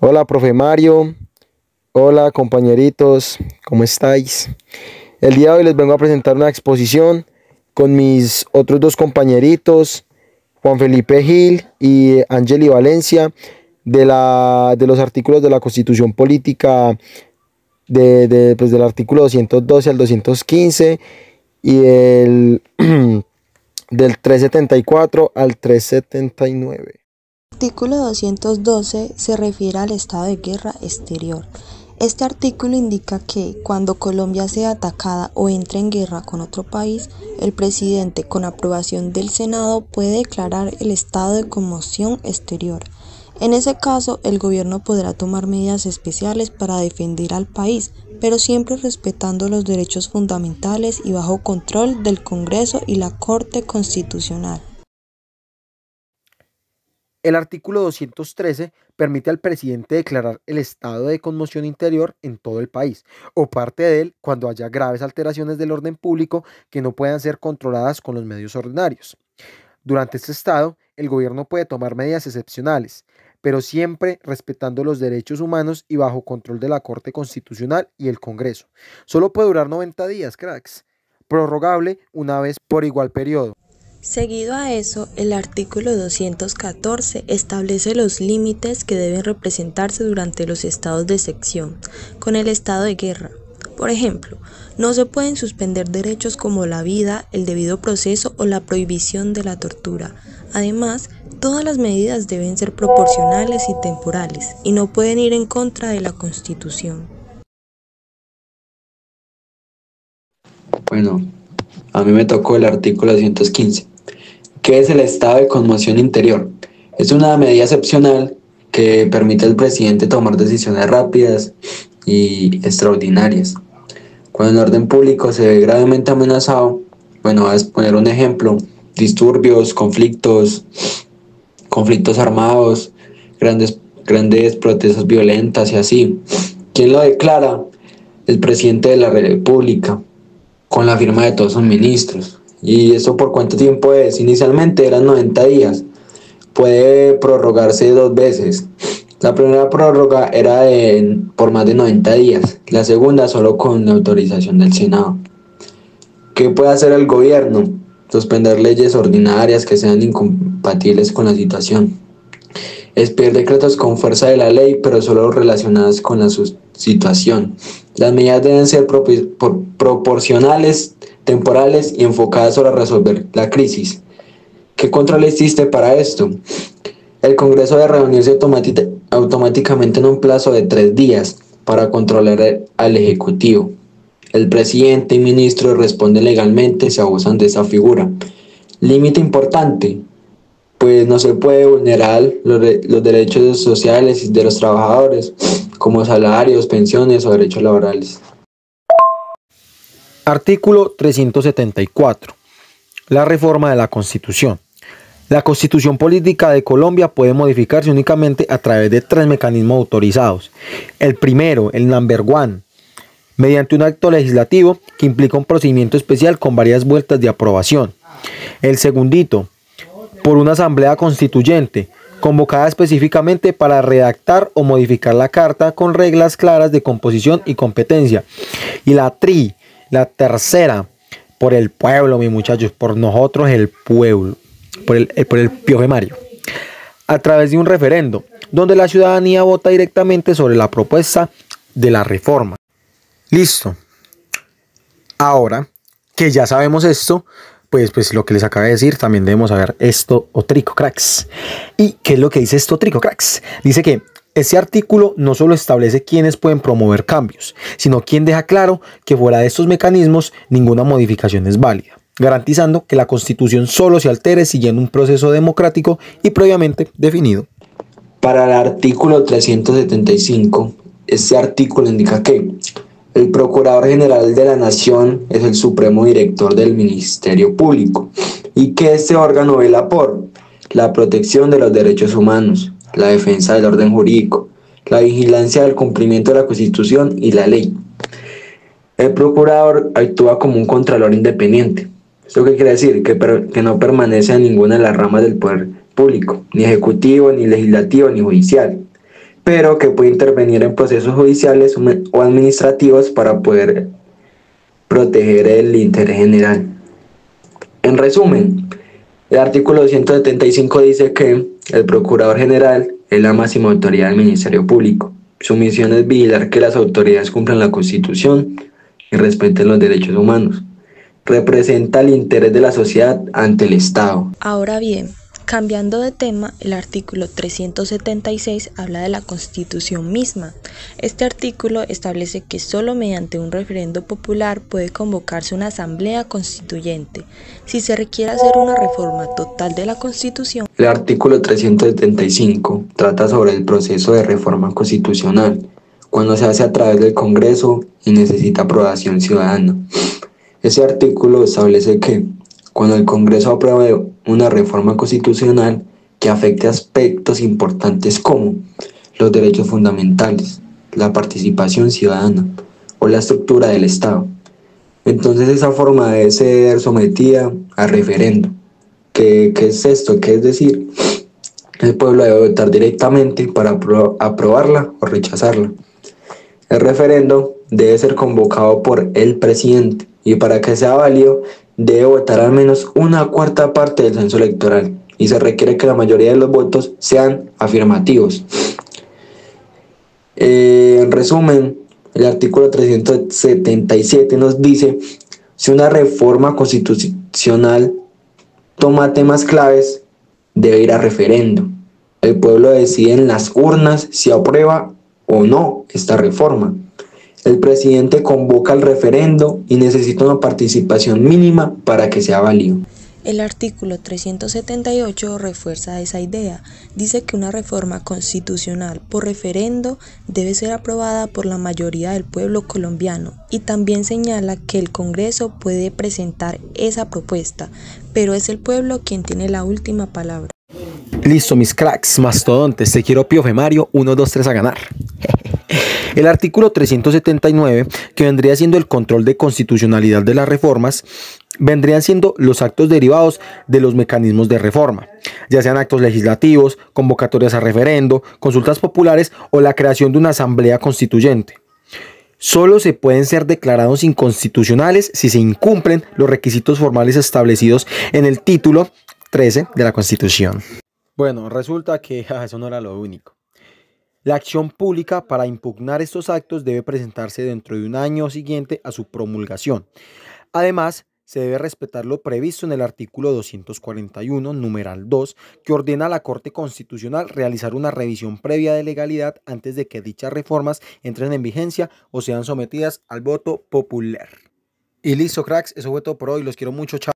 Hola, profe Mario. Hola, compañeritos. ¿Cómo estáis? El día de hoy les vengo a presentar una exposición con mis otros dos compañeritos, Juan Felipe Gil y Angeli Valencia, de los artículos de la Constitución Política pues, del artículo 212 al 215 y del 374 al 379. Artículo 212 se refiere al estado de guerra exterior. Este artículo indica que cuando Colombia sea atacada o entre en guerra con otro país, el presidente, con aprobación del Senado, puede declarar el estado de conmoción exterior. En ese caso, el gobierno podrá tomar medidas especiales para defender al país, pero siempre respetando los derechos fundamentales y bajo control del Congreso y la Corte Constitucional. El artículo 213 permite al presidente declarar el estado de conmoción interior en todo el país o parte de él cuando haya graves alteraciones del orden público que no puedan ser controladas con los medios ordinarios. Durante este estado, el gobierno puede tomar medidas excepcionales, pero siempre respetando los derechos humanos y bajo control de la Corte Constitucional y el Congreso. Solo puede durar 90 días, cracks, prorrogable una vez por igual periodo. Seguido a eso, el artículo 214 establece los límites que deben representarse durante los estados de excepción con el estado de guerra. Por ejemplo, no se pueden suspender derechos como la vida, el debido proceso o la prohibición de la tortura. Además, todas las medidas deben ser proporcionales y temporales y no pueden ir en contra de la Constitución. Bueno, a mí me tocó el artículo 215. ¿Qué es el estado de conmoción interior? Es una medida excepcional que permite al presidente tomar decisiones rápidas y extraordinarias. Cuando el orden público se ve gravemente amenazado, voy a poner un ejemplo: disturbios, conflictos armados, grandes protestas violentas y así. ¿Quién lo declara? El presidente de la República, con la firma de todos sus ministros. ¿Y eso por cuánto tiempo es? Inicialmente eran 90 días. Puede prorrogarse 2 veces. La primera prórroga era por más de 90 días. La segunda solo con la autorización del Senado. ¿Qué puede hacer el gobierno? Suspender leyes ordinarias que sean incompatibles con la situación. Expedir decretos con fuerza de la ley, pero solo relacionadas con la situación. Las medidas deben ser proporcionales, temporales y enfocadas solo a resolver la crisis. ¿Qué control existe para esto? El Congreso debe reunirse automáticamente en un plazo de 3 días para controlar al Ejecutivo. El presidente y ministros responden legalmente si abusan de esa figura. Límite importante: pues no se puede vulnerar los derechos sociales de los trabajadores, como salarios, pensiones o derechos laborales. Artículo 374. La reforma de la Constitución. La Constitución Política de Colombia puede modificarse únicamente a través de 3 mecanismos autorizados. El primero, el number one, mediante un acto legislativo que implica un procedimiento especial con varias vueltas de aprobación. El segundito, por una asamblea constituyente, convocada específicamente para redactar o modificar la carta con reglas claras de composición y competencia. Y la tercera, por el pueblo, mis muchachos, por nosotros el pueblo, por el Pioje Mario, a través de un referendo, donde la ciudadanía vota directamente sobre la propuesta de la reforma. Listo. Ahora que ya sabemos esto, pues lo que les acabo de decir, también debemos saber esto otrico, cracks. ¿Y qué es lo que dice esto otrico, cracks? Dice que este artículo no solo establece quiénes pueden promover cambios, sino quien deja claro que fuera de estos mecanismos ninguna modificación es válida, garantizando que la Constitución solo se altere siguiendo un proceso democrático y previamente definido. Para el artículo 375, este artículo indica que el Procurador General de la Nación es el supremo director del Ministerio Público y que este órgano vela por la protección de los derechos humanos, la defensa del orden jurídico, la vigilancia del cumplimiento de la Constitución y la ley. El procurador actúa como un contralor independiente. ¿Esto qué quiere decir? Que no permanece en ninguna de las ramas del poder público, ni ejecutivo, ni legislativo, ni judicial. pero que puede intervenir en procesos judiciales o administrativos para poder proteger el interés general. En resumen, el artículo 275 dice que el Procurador General es la máxima autoridad del Ministerio Público. Su misión es vigilar que las autoridades cumplan la Constitución y respeten los derechos humanos. Representa el interés de la sociedad ante el Estado. Ahora bien, cambiando de tema, el artículo 376 habla de la Constitución misma. Este artículo establece que solo mediante un referendo popular puede convocarse una asamblea constituyente. Si se requiere hacer una reforma total de la Constitución. El artículo 375 trata sobre el proceso de reforma constitucional, cuando se hace a través del Congreso y necesita aprobación ciudadana. Ese artículo establece que cuando el Congreso apruebe una reforma constitucional que afecte aspectos importantes como los derechos fundamentales, la participación ciudadana o la estructura del Estado, entonces esa forma debe ser sometida a referendo. ¿Qué es esto? ¿Qué es decir? El pueblo debe votar directamente para aprobarla o rechazarla. El referendo debe ser convocado por el presidente y para que sea válido debe votar al menos una cuarta parte del censo electoral y se requiere que la mayoría de los votos sean afirmativos. En resumen, el artículo 377 nos dice: si una reforma constitucional toma temas claves, debe ir a referendo. El pueblo decide en las urnas si aprueba o no esta reforma. El presidente convoca el referendo y necesita una participación mínima para que sea válido. El artículo 378 refuerza esa idea. Dice que una reforma constitucional por referendo debe ser aprobada por la mayoría del pueblo colombiano y también señala que el Congreso puede presentar esa propuesta, pero es el pueblo quien tiene la última palabra. Listo, mis cracks, mastodontes, te quiero Pío Femario, 1, 2, 3 a ganar. El artículo 379, que vendría siendo el control de constitucionalidad de las reformas, vendrían siendo los actos derivados de los mecanismos de reforma, ya sean actos legislativos, convocatorias a referendo, consultas populares o la creación de una asamblea constituyente. Solo se pueden ser declarados inconstitucionales si se incumplen los requisitos formales establecidos en el título 13 de la Constitución. Bueno, resulta que eso no era lo único. La acción pública para impugnar estos actos debe presentarse dentro de un año siguiente a su promulgación. Además, se debe respetar lo previsto en el artículo 241, numeral 2, que ordena a la Corte Constitucional realizar una revisión previa de legalidad antes de que dichas reformas entren en vigencia o sean sometidas al voto popular. Y listo, cracks, eso fue todo por hoy. Los quiero mucho. Chao.